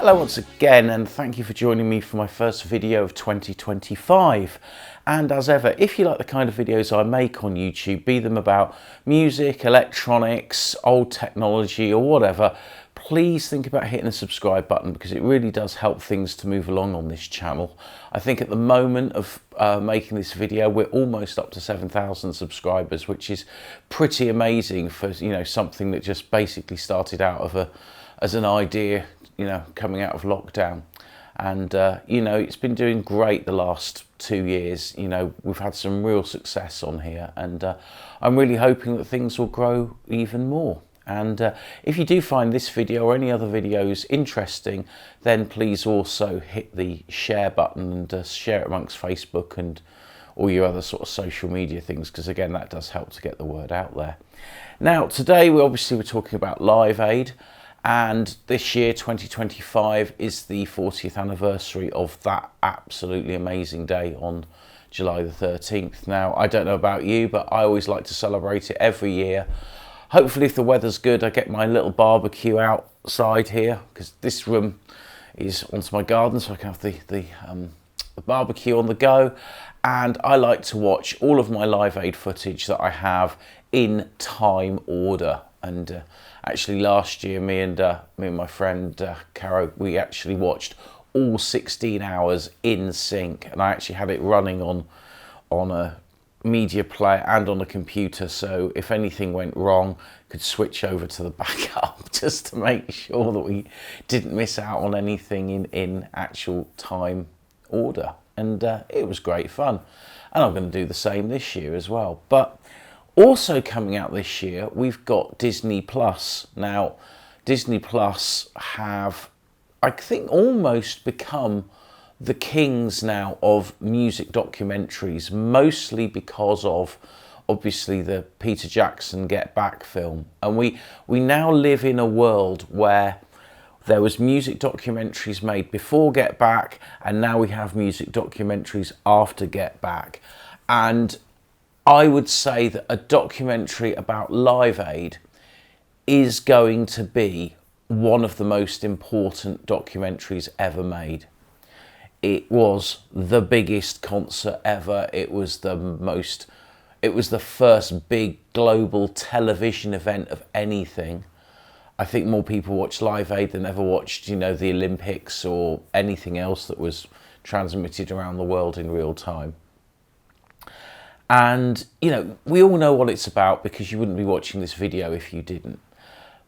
Hello once again, and thank you for joining me for my first video of 2025. And as ever, if you like the kind of videos I make on YouTube, be them about music, electronics, old technology or whatever, please think about hitting the subscribe button because it really does help things to move along on this channel. I think at the moment of making this video, we're almost up to 7,000 subscribers, which is pretty amazing for, you know, something that just basically started out of as an idea, you know, coming out of lockdown. And you know, it's been doing great the last 2 years. You know, we've had some real success on here, and I'm really hoping that things will grow even more. And if you do find this video or any other videos interesting, then please also hit the share button and share it amongst Facebook and all your other sort of social media things, because again, that does help to get the word out there. Now, today we're talking about Live Aid. And this year, 2025, is the 40th anniversary of that absolutely amazing day on July the 13th. Now, I don't know about you, but I always like to celebrate it every year. Hopefully, if the weather's good, I get my little barbecue outside here, because this room is onto my garden, so I can have the barbecue on the go. And I like to watch all of my Live Aid footage that I have in time order. And actually last year, me and my friend Caro, we actually watched all 16 hours in sync, and I actually had it running on a media player and on a computer, so if anything went wrong, could switch over to the backup just to make sure that we didn't miss out on anything in actual time order. And it was great fun, and I'm going to do the same this year as well. But also coming out this year, we've got Disney Plus. Now, Disney Plus have, I think, almost become the kings now of music documentaries, mostly because of, obviously, the Peter Jackson Get Back film. And we now live in a world where there was music documentaries made before Get Back, and now we have music documentaries after Get Back. And I would say that a documentary about Live Aid is going to be one of the most important documentaries ever made. It was the biggest concert ever. It was the first big global television event of anything. I think more people watched Live Aid than ever watched, you know, the Olympics or anything else that was transmitted around the world in real time. And, you know, we all know what it's about because you wouldn't be watching this video if you didn't.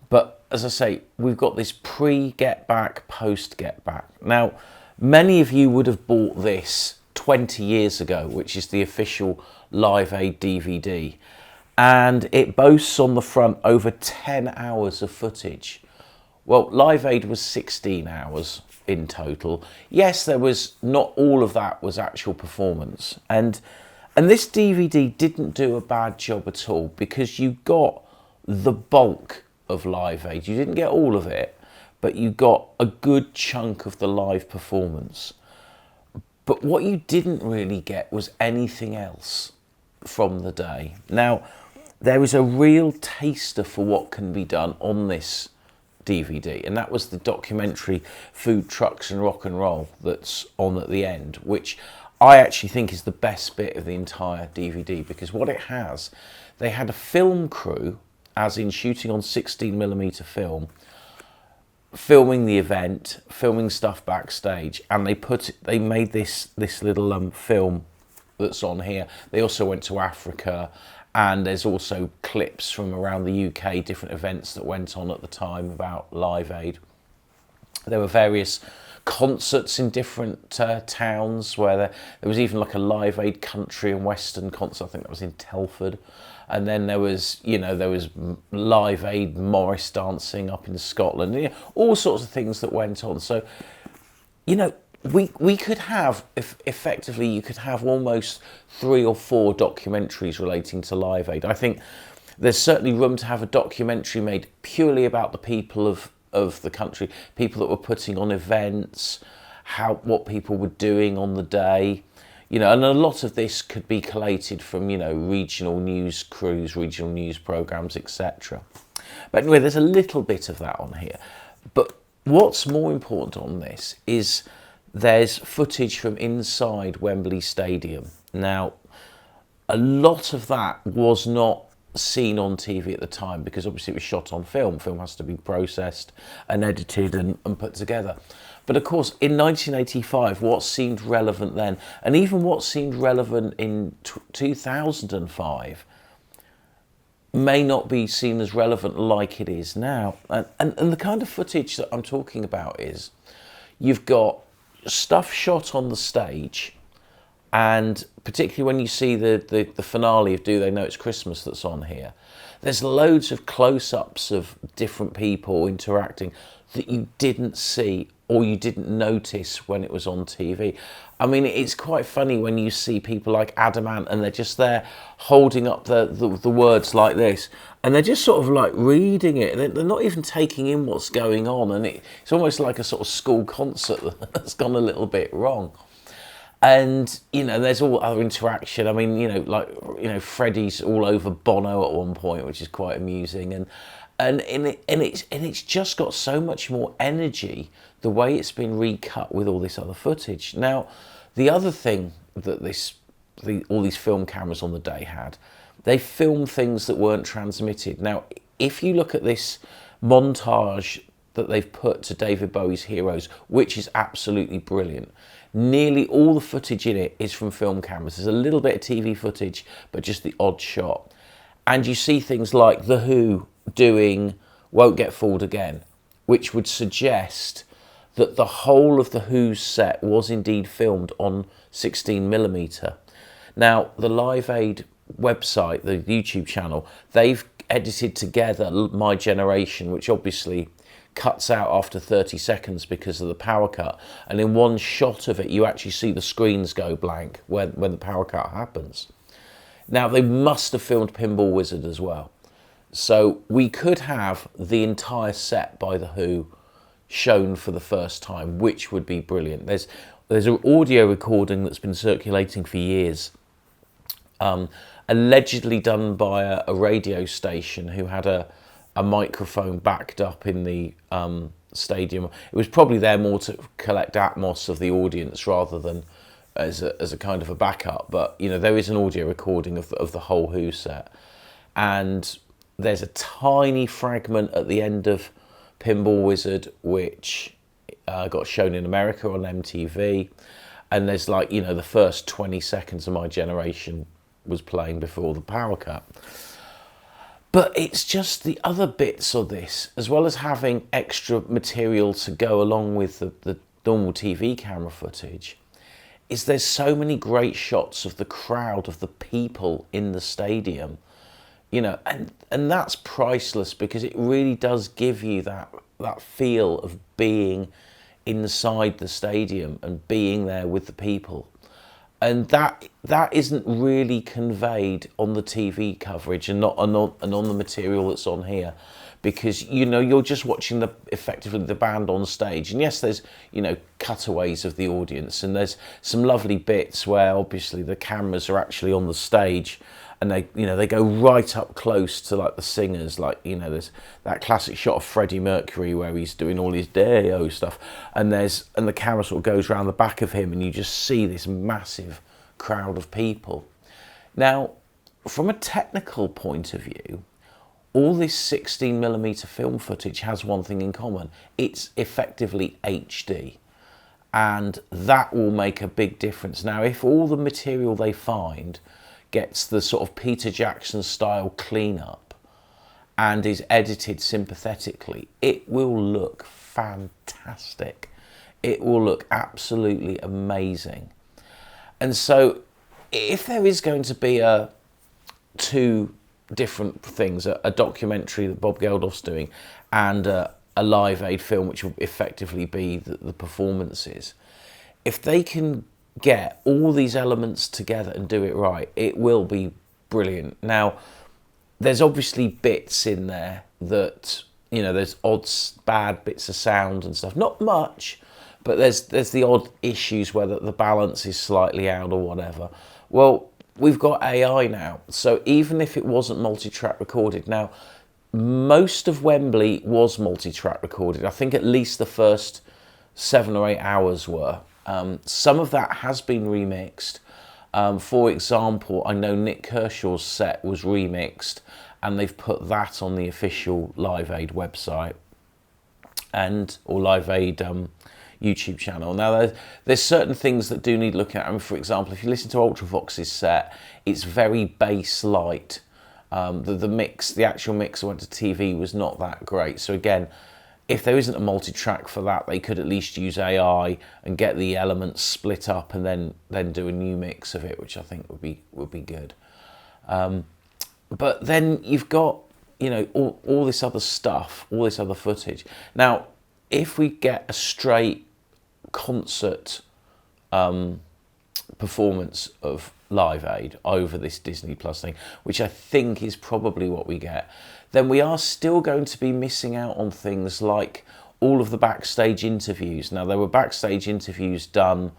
But as I say, we've got this pre-Get Back, post-Get Back. Now, many of you would have bought this 20 years ago, which is the official Live Aid DVD. And it boasts on the front over 10 hours of footage. Well, Live Aid was 16 hours in total. Yes, there was not all of that was actual performance. And this DVD didn't do a bad job at all because you got the bulk of Live Aid. You didn't get all of it, but you got a good chunk of the live performance. But what you didn't really get was anything else from the day. Now, there is a real taster for what can be done on this DVD, and that was the documentary Food Trucks and Rock and Roll that's on at the end, which I actually think is the best bit of the entire DVD, because what it has, they had a film crew, as in shooting on 16mm film, filming the event, filming stuff backstage, and they made this little film that's on here. They also went to Africa, and there's also clips from around the UK, different events that went on at the time about Live Aid. There were various concerts in different towns where there was even like a Live Aid country and western concert. I think that was in Telford. And then there was, you know, Live Aid Morris dancing up in Scotland. You know, all sorts of things that went on. So, you know, we could have, effectively, you could have almost 3 or 4 documentaries relating to Live Aid. I think there's certainly room to have a documentary made purely about the people of the country, people that were putting on events, what people were doing on the day, you know, and a lot of this could be collated from, you know, regional news crews, regional news programs, etc. But anyway, there's a little bit of that on here. But what's more important on this is there's footage from inside Wembley Stadium. Now, a lot of that was not seen on TV at the time because obviously it was shot on film. Film has to be processed and edited and put together. But of course, in 1985, what seemed relevant then, and even what seemed relevant in 2005, may not be seen as relevant like it is now. And the kind of footage that I'm talking about is, you've got stuff shot on the stage, and particularly when you see the finale of Do They Know It's Christmas that's on here, there's loads of close-ups of different people interacting that you didn't see or you didn't notice when it was on TV. I mean, it's quite funny when you see people like Adamant and they're just there holding up the words like this, and they're just sort of like reading it. They're not even taking in what's going on, and it's almost like a sort of school concert that's gone a little bit wrong. And, you know, there's all other interaction. I mean, you know, like, you know, Freddie's all over Bono at one point, which is quite amusing. And it's just got so much more energy the way it's been recut with all this other footage. Now, the other thing that all these film cameras on the day had, they filmed things that weren't transmitted. Now, if you look at this montage that they've put to David Bowie's Heroes, which is absolutely brilliant, nearly all the footage in it is from film cameras. There's a little bit of TV footage, but just the odd shot. And you see things like The Who doing Won't Get Fooled Again, which would suggest that the whole of The Who's set was indeed filmed on 16mm. Now, the Live Aid website, the YouTube channel, they've edited together My Generation, which obviously cuts out after 30 seconds because of the power cut. And in one shot of it, you actually see the screens go blank when the power cut happens. Now, they must have filmed Pinball Wizard as well. So we could have the entire set by The Who shown for the first time, which would be brilliant. There's an audio recording that's been circulating for years, allegedly done by a radio station who had a microphone backed up in the stadium. It was probably there more to collect atmos of the audience rather than as a kind of a backup. But you know, there is an audio recording of the whole Who set, and there's a tiny fragment at the end of Pinball Wizard which got shown in America on MTV, and there's, like, you know, the first 20 seconds of My Generation was playing before the power cut. But it's just the other bits of this, as well as having extra material to go along with the normal TV camera footage, is there's so many great shots of the crowd, of the people in the stadium, you know, and that's priceless because it really does give you that feel of being inside the stadium and being there with the people. And that isn't really conveyed on the TV coverage and on the material that's on here, because, you know, you're just watching effectively the band on stage. And yes, there's, you know, cutaways of the audience, and there's some lovely bits where obviously the cameras are actually on the stage, and they go right up close to, like, the singers. Like, you know, there's that classic shot of Freddie Mercury where he's doing all his Day-O stuff, and the camera sort of goes around the back of him, and you just see this massive crowd of people. Now, from a technical point of view, all this 16mm film footage has one thing in common: it's effectively HD, and that will make a big difference. Now, if all the material they find gets the sort of Peter Jackson style cleanup and is edited sympathetically, it will look fantastic. It will look absolutely amazing. And so if there is going to be two different things, a documentary that Bob Geldof's doing and a Live Aid film, which will effectively be the performances, if they can get all these elements together and do it right, it will be brilliant. Now, there's obviously bits in there that, you know, there's bad bits of sound and stuff. Not much, but there's the odd issues where the balance is slightly out or whatever. Well, we've got AI now, so even if it wasn't multi-track recorded, now most of Wembley was multi-track recorded. I think at least the first 7 or 8 hours were. Some of that has been remixed. For example, I know Nick Kershaw's set was remixed, and they've put that on the official Live Aid website or Live Aid YouTube channel. Now, there's certain things that do need looking at. I mean, for example, if you listen to Ultravox's set, it's very bass light. The actual mix that went to TV was not that great. So again, if there isn't a multi-track for that, they could at least use AI and get the elements split up and then do a new mix of it, which I think would be good. But then you've got, you know, all this other stuff, all this other footage. Now, if we get a straight concert performance of Live Aid over this Disney Plus thing, which I think is probably what we get, then we are still going to be missing out on things like all of the backstage interviews. Now, there were backstage interviews done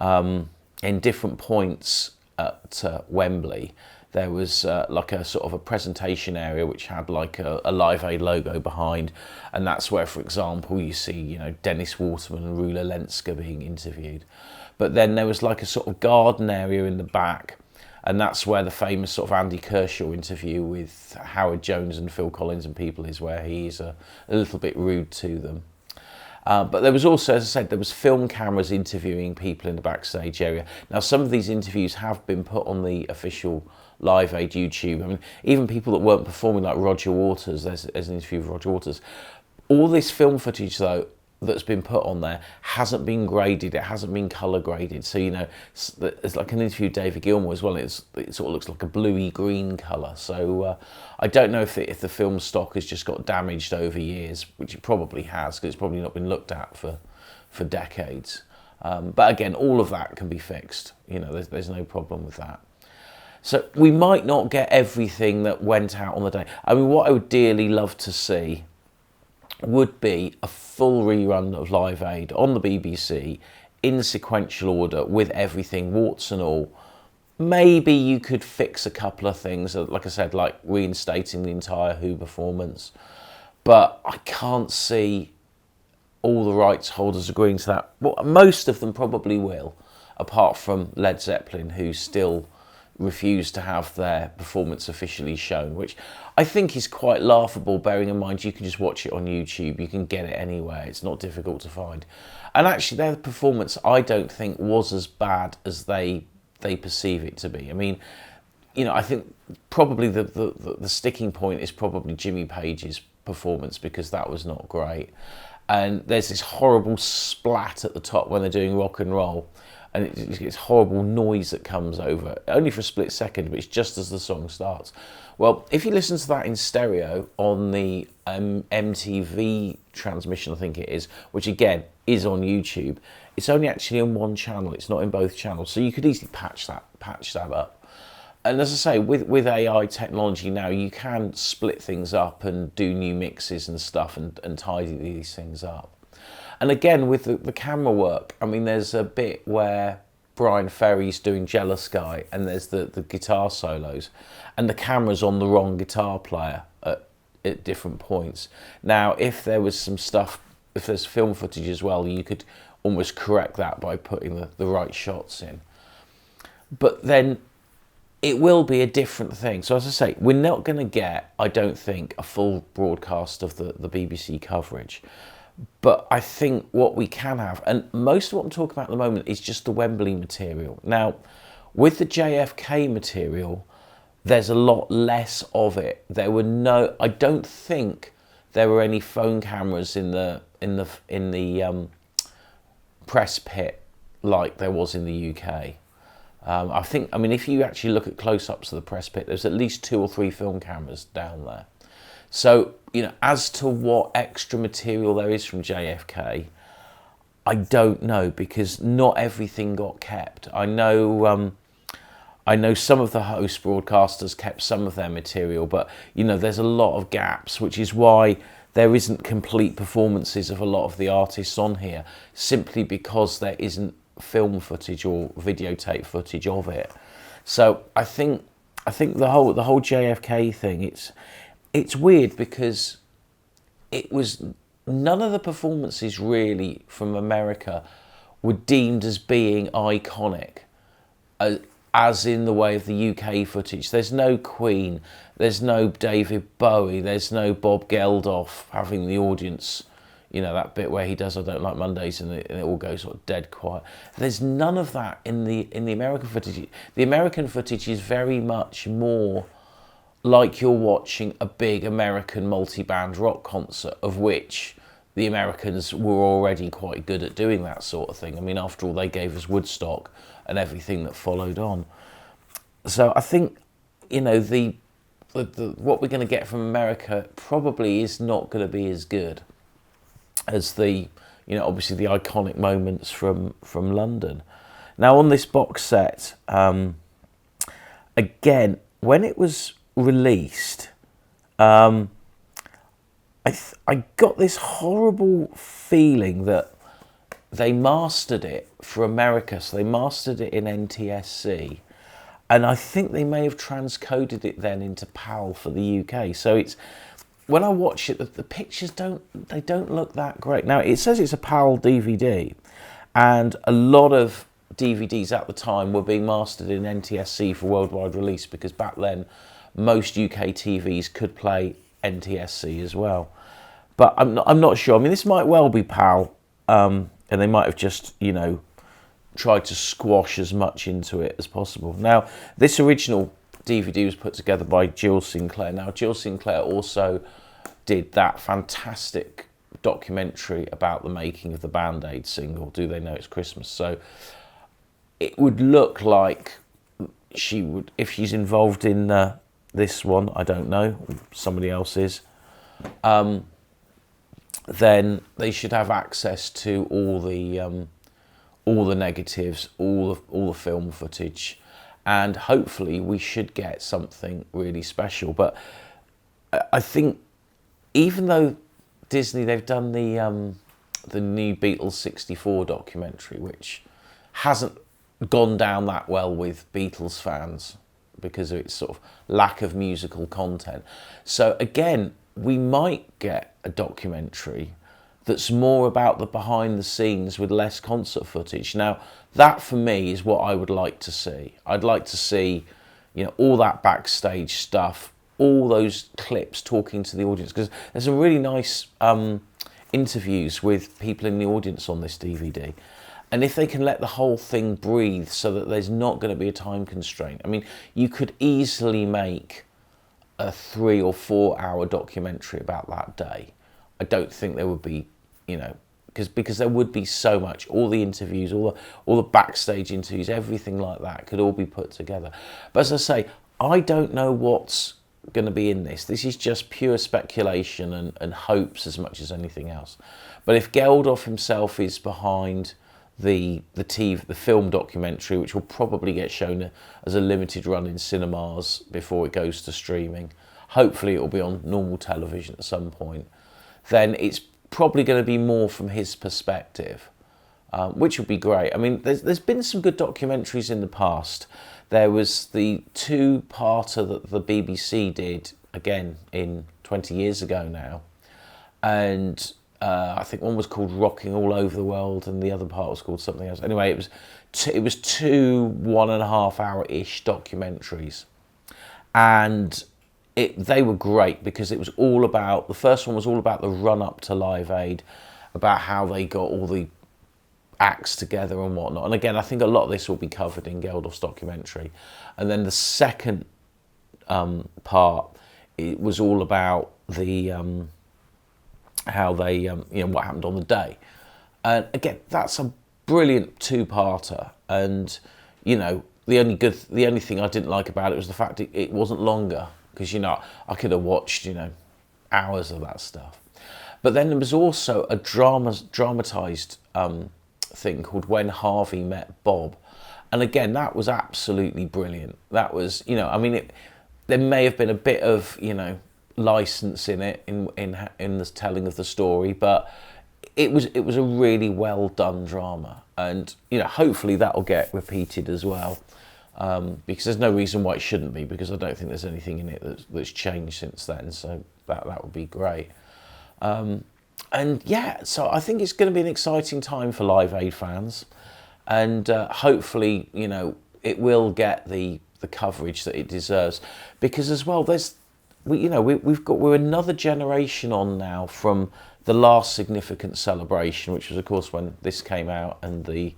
in different points at Wembley. There was like a sort of a presentation area which had like a Live Aid logo behind, and that's where, for example, you see, you know, Dennis Waterman and Rula Lenska being interviewed. But then there was like a sort of garden area in the back, and that's where the famous sort of Andy Kershaw interview with Howard Jones and Phil Collins and people is, where he is a little bit rude to them. But there was also, as I said, there was film cameras interviewing people in the backstage area. Now, some of these interviews have been put on the official Live Aid YouTube. I mean, even people that weren't performing, like Roger Waters, there's an interview with Roger Waters. All this film footage, though, that's been put on there hasn't been graded, it hasn't been colour graded. So, you know, it's like an interview with David Gilmour as well. It sort of looks like a bluey green colour. So I don't know if the film stock has just got damaged over years, which it probably has, because it's probably not been looked at for decades. But again, all of that can be fixed. You know, there's no problem with that. So we might not get everything that went out on the day. I mean, what I would dearly love to see would be a full rerun of Live Aid on the BBC in sequential order with everything, warts and all. Maybe you could fix a couple of things, like I said, like reinstating the entire Who performance. But I can't see all the rights holders agreeing to that. Well, most of them probably will, apart from Led Zeppelin, who still refused to have their performance officially shown, which I think is quite laughable, bearing in mind you can just watch it on YouTube, you can get it anywhere, it's not difficult to find. And actually their performance, I don't think, was as bad as they perceive it to be. I mean, you know, I think probably the sticking point is probably Jimmy Page's performance, because that was not great. And there's this horrible splat at the top when they're doing rock and roll, and it's horrible noise that comes over, only for a split second, but it's just as the song starts. Well, if you listen to that in stereo on the MTV transmission, I think it is, which again is on YouTube, it's only actually on one channel, it's not in both channels, so you could easily patch that up. And as I say, with AI technology now, you can split things up and do new mixes and stuff and tidy these things up. And again, with the camera work, I mean, there's a bit where Brian Ferry's doing Jealous Guy, and there's the guitar solos, and the camera's on the wrong guitar player at different points. Now, if there was some stuff, if there's film footage as well, you could almost correct that by putting the right shots in. But then it will be a different thing. So as I say, we're not going to get, I don't think, a full broadcast of the BBC coverage. But I think what we can have, and most of what I'm talking about at the moment, is just the Wembley material. Now, with the JFK material, there's a lot less of it. There were no, I don't think there were any phone cameras in the press pit like there was in the UK. I mean, if you actually look at close-ups of the press pit, there's at least 2 or 3 film cameras down there. So, you know, as to what extra material there is from JFK, I don't know, because not everything got kept. I know some of the host broadcasters kept some of their material, but, you know, there's a lot of gaps, which is why there isn't complete performances of a lot of the artists on here, simply because there isn't film footage or videotape footage of it. So I think the whole JFK thing, it's weird because it was none of the performances really from America were deemed as being iconic, as in the way of the UK footage. There's no Queen, there's no David Bowie, there's no Bob Geldof having the audience, you know, that bit where he does "I Don't Like Mondays" and it all goes sort of dead quiet. There's none of that in the American footage. The American footage is very much more like you're watching a big American multi-band rock concert, of which the Americans were already quite good at doing that sort of thing. I mean, after all, they gave us Woodstock and everything that followed on. So I think, you know, the what we're going to get from America probably is not going to be as good as the, you know, obviously the iconic moments from London. Now on this box set, again, when it was released, I got this horrible feeling that they mastered it for America, so they mastered it in NTSC, and I think they may have transcoded it then into PAL for the UK. So it's, when I watch it, the pictures don't look that great. Now it says it's a PAL DVD, and a lot of DVDs at the time were being mastered in NTSC for worldwide release, because back then most UK TVs could play NTSC as well. But I'm not sure. I mean, this might well be PAL, and they might have just, you know, tried to squash as much into it as possible. Now, this original DVD was put together by Jill Sinclair. Now, Jill Sinclair also did that fantastic documentary about the making of the Band-Aid single, Do They Know It's Christmas? So it would look like she would, if she's involved in this one, I don't know, somebody else is, then they should have access to all the negatives, all the film footage, and hopefully we should get something really special. But I think, even though Disney, they've done the new Beatles 64 documentary, which hasn't gone down that well with Beatles fans because of its sort of lack of musical content. So again, we might get a documentary that's more about the behind the scenes with less concert footage. Now, that for me is what I would like to see. I'd like to see, you know, all that backstage stuff, all those clips talking to the audience, because there's some really nice interviews with people in the audience on this DVD. And if they can let the whole thing breathe so that there's not going to be a time constraint. I mean, you could easily make a 3 or 4 hour documentary about that day. I don't think there would be, you know, because there would be so much, all the interviews, all the backstage interviews, everything like that could all be put together. But as I say, I don't know what's going to be in this. This is just pure speculation and hopes as much as anything else. But if Geldof himself is behind the film documentary, which will probably get shown as a limited run in cinemas before it goes to streaming, hopefully it will be on normal television at some point, then it's probably going to be more from his perspective, which would be great. I mean, there's been some good documentaries in the past. There was the 2-parter that the BBC did, again, in 20 years ago now, and I think one was called Rocking All Over the World and the other part was called something else. Anyway, it was 2 1.5 hour-ish documentaries, and they were great because it was all about, the first one was all about the run-up to Live Aid, about how they got all the acts together and whatnot. And again, I think a lot of this will be covered in Geldof's documentary. And then the second part, it was all about the how they, you know, what happened on the day. And again, that's a brilliant 2-parter. And, you know, the only thing I didn't like about it was the fact it wasn't longer, because, you know, I could have watched, you know, hours of that stuff. But then there was also a dramatised thing called When Harvey Met Bob. And again, that was absolutely brilliant. That was, you know, I mean, there may have been a bit of, you know, license in it, in the telling of the story, but it was a really well done drama, and, you know, hopefully that will get repeated as well. because there's no reason why it shouldn't be, because I don't think there's anything in it that's changed since then, so that would be great. And yeah, so I think it's going to be an exciting time for Live Aid fans, and hopefully, you know, it will get the coverage that it deserves, because as well, we're another generation on now from the last significant celebration, which was of course when this came out, and the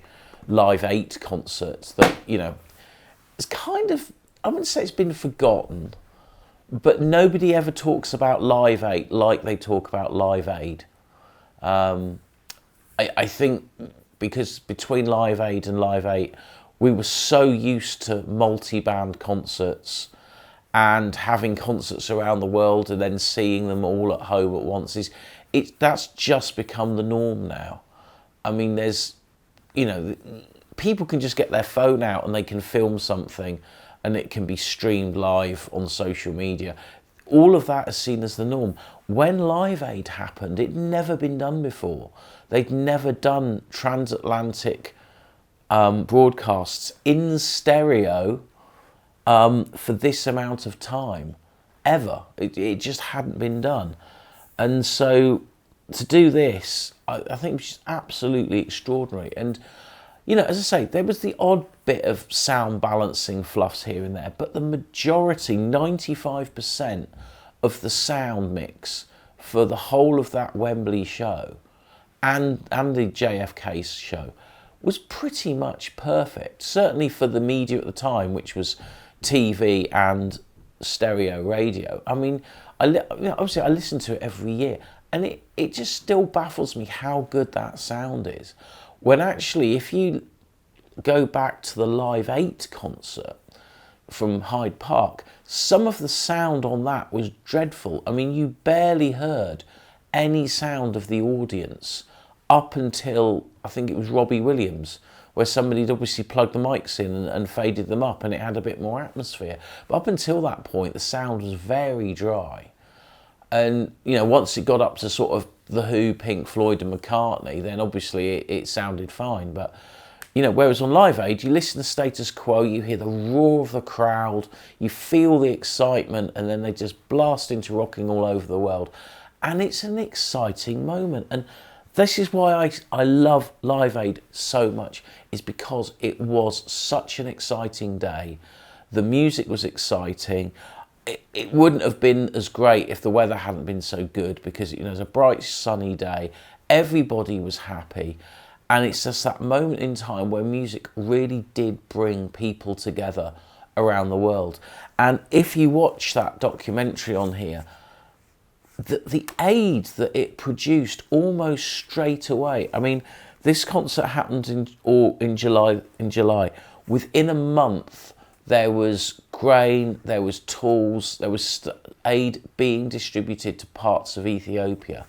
Live 8 concerts that, you know, it's kind of, I wouldn't say it's been forgotten, but nobody ever talks about Live 8 like they talk about Live Aid. I think because between Live Aid and Live 8, we were so used to multi-band concerts and having concerts around the world and then seeing them all at home at once. That's just become the norm now. I mean, there's, you know, people can just get their phone out and they can film something and it can be streamed live on social media. All of that is seen as the norm. When Live Aid happened, it'd never been done before. They'd never done transatlantic broadcasts in stereo for this amount of time, ever. It just hadn't been done. And so to do this, I think was just absolutely extraordinary. And, you know, as I say, there was the odd bit of sound balancing fluffs here and there, but the majority, 95% of the sound mix for the whole of that Wembley show and the JFK show was pretty much perfect. Certainly for the media at the time, which was TV and stereo radio. I mean, obviously I listen to it every year, and it just still baffles me how good that sound is. When actually, if you go back to the Live 8 concert from Hyde Park, some of the sound on that was dreadful. I mean, you barely heard any sound of the audience up until, I think it was Robbie Williams, where somebody had obviously plugged the mics in and faded them up, and it had a bit more atmosphere. But up until that point, the sound was very dry. And, you know, once it got up to sort of The Who, Pink Floyd and McCartney, then obviously it sounded fine. But, you know, whereas on Live Aid, you listen to Status Quo, you hear the roar of the crowd, you feel the excitement, and then they just blast into rocking all over the world. And it's an exciting moment. And this is why I love Live Aid so much, is because it was such an exciting day. The music was exciting. It wouldn't have been as great if the weather hadn't been so good, because, you know, it was a bright sunny day. Everybody was happy. And it's just that moment in time where music really did bring people together around the world. And if you watch that documentary on here, the aid that it produced almost straight away. I mean, this concert happened in July. Within a month, there was grain, there was tools, there was aid being distributed to parts of Ethiopia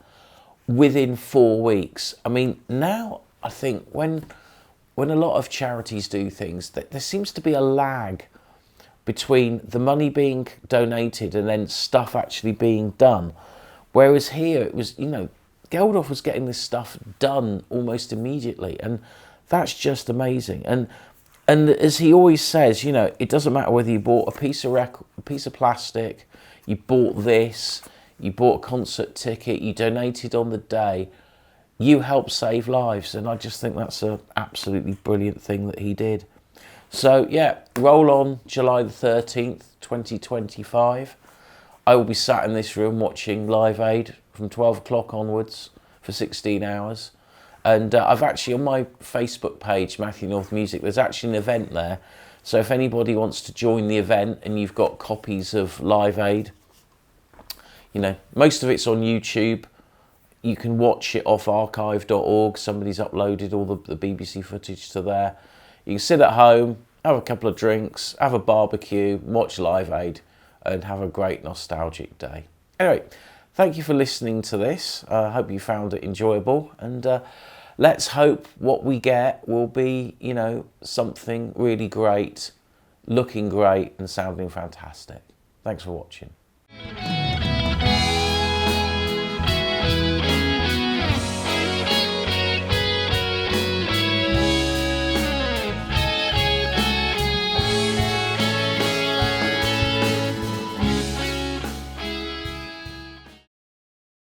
within 4 weeks. I mean, now I think when a lot of charities do things, there seems to be a lag between the money being donated and then stuff actually being done. Whereas here, it was, you know, Geldof was getting this stuff done almost immediately, and that's just amazing. And as he always says, you know, it doesn't matter whether you bought a piece of plastic, you bought this, you bought a concert ticket, you donated on the day, you help save lives. And I just think that's an absolutely brilliant thing that he did. So yeah, roll on July the 13th, 2025. I will be sat in this room watching Live Aid from 12 o'clock onwards for 16 hours. And I've actually, on my Facebook page, Matthew North Music, there's actually an event there. So if anybody wants to join the event and you've got copies of Live Aid, you know, most of it's on YouTube. You can watch it off archive.org. Somebody's uploaded all the BBC footage to there. You can sit at home, have a couple of drinks, have a barbecue, watch Live Aid, and have a great nostalgic day. Anyway, thank you for listening to this. I hope you found it enjoyable, and let's hope what we get will be, you know, something really great, looking great and sounding fantastic. Thanks for watching.